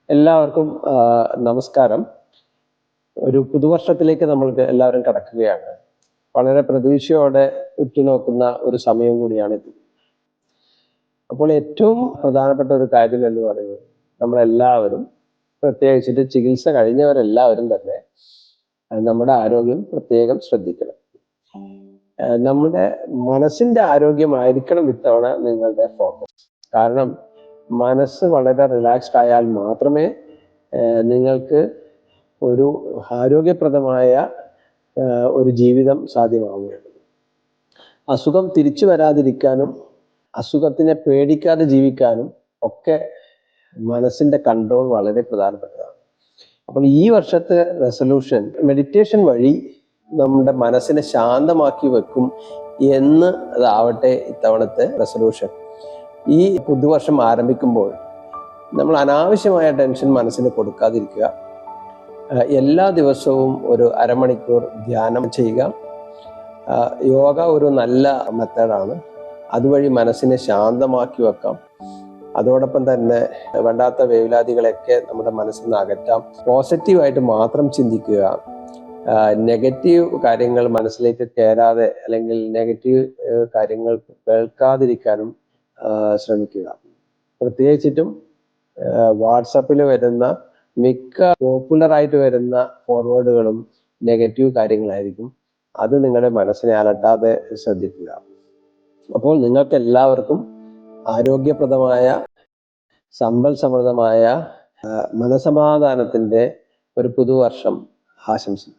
എല്ലാവർക്കും നമസ്കാരം. ഒരു പുതുവർഷത്തിലേക്ക് നമ്മൾ എല്ലാവരും കടക്കുകയാണ്. വളരെ പ്രതീക്ഷയോടെ ഉറ്റുനോക്കുന്ന ഒരു സമയം കൂടിയാണിത്. അപ്പോൾ ഏറ്റവും പ്രധാനപ്പെട്ട ഒരു കാര്യം എന്ന് പറയുന്നത്, നമ്മളെല്ലാവരും, പ്രത്യേകിച്ചിട്ട് ചികിത്സ കഴിഞ്ഞവരെല്ലാവരും തന്നെ നമ്മുടെ ആരോഗ്യം പ്രത്യേകം ശ്രദ്ധിക്കണം. നമ്മുടെ മനസ്സിന്റെ ആരോഗ്യമായിരിക്കണം ഇത്തവണ നിങ്ങളുടെ ഫോക്കസ്. കാരണം മനസ്സ് വളരെ റിലാക്സ്ഡ് ആയാൽ മാത്രമേ നിങ്ങൾക്ക് ഒരു ആരോഗ്യപ്രദമായ ഒരു ജീവിതം സാധ്യമാവുകയുള്ളൂ. അസുഖം തിരിച്ചു വരാതിരിക്കാനും അസുഖത്തിനെ പേടിക്കാതെ ജീവിക്കാനും ഒക്കെ മനസ്സിന്റെ കൺട്രോൾ വളരെ പ്രധാനപ്പെട്ടതാണ്. അപ്പോൾ ഈ വർഷത്തെ റെസൊല്യൂഷൻ മെഡിറ്റേഷൻ വഴി നമ്മുടെ മനസ്സിനെ ശാന്തമാക്കി വെക്കും എന്ന് അതാവട്ടെ ഇത്തവണത്തെ റെസൊല്യൂഷൻ. ഈ പുതുവർഷം ആരംഭിക്കുമ്പോൾ നമ്മൾ അനാവശ്യമായ ടെൻഷൻ മനസ്സിന് കൊടുക്കാതിരിക്കുക. എല്ലാ ദിവസവും ഒരു അരമണിക്കൂർ ധ്യാനം ചെയ്യുക. യോഗ ഒരു നല്ല മെത്തേഡാണ്. അതുവഴി മനസ്സിനെ ശാന്തമാക്കി വെക്കാം. അതോടൊപ്പം തന്നെ വേണ്ടാത്ത വേവലാതികളൊക്കെ നമ്മുടെ മനസ്സിൽ നിന്ന് അകറ്റാം. പോസിറ്റീവായിട്ട് മാത്രം ചിന്തിക്കുക. നെഗറ്റീവ് കാര്യങ്ങൾ മനസ്സിലേക്ക് കയറാതെ അല്ലെങ്കിൽ നെഗറ്റീവ് കാര്യങ്ങൾ കേൾക്കാതിരിക്കാനും ശ്രമിക്കുക. പ്രത്യേകിച്ചിട്ടും വാട്സപ്പിൽ വരുന്ന മിക്ക പോപ്പുലറായിട്ട് വരുന്ന ഫോർവേഡുകളും നെഗറ്റീവ് കാര്യങ്ങളായിരിക്കും. അത് നിങ്ങളുടെ മനസ്സിനെ അലട്ടാതെ ശ്രദ്ധിക്കുക. അപ്പോൾ നിങ്ങൾക്ക് എല്ലാവർക്കും ആരോഗ്യപ്രദമായ, സമ്പൽ സമൃദ്ധമായ, മനസമാധാനത്തിൻ്റെ ഒരു പുതുവർഷം ആശംസിക്കുന്നു.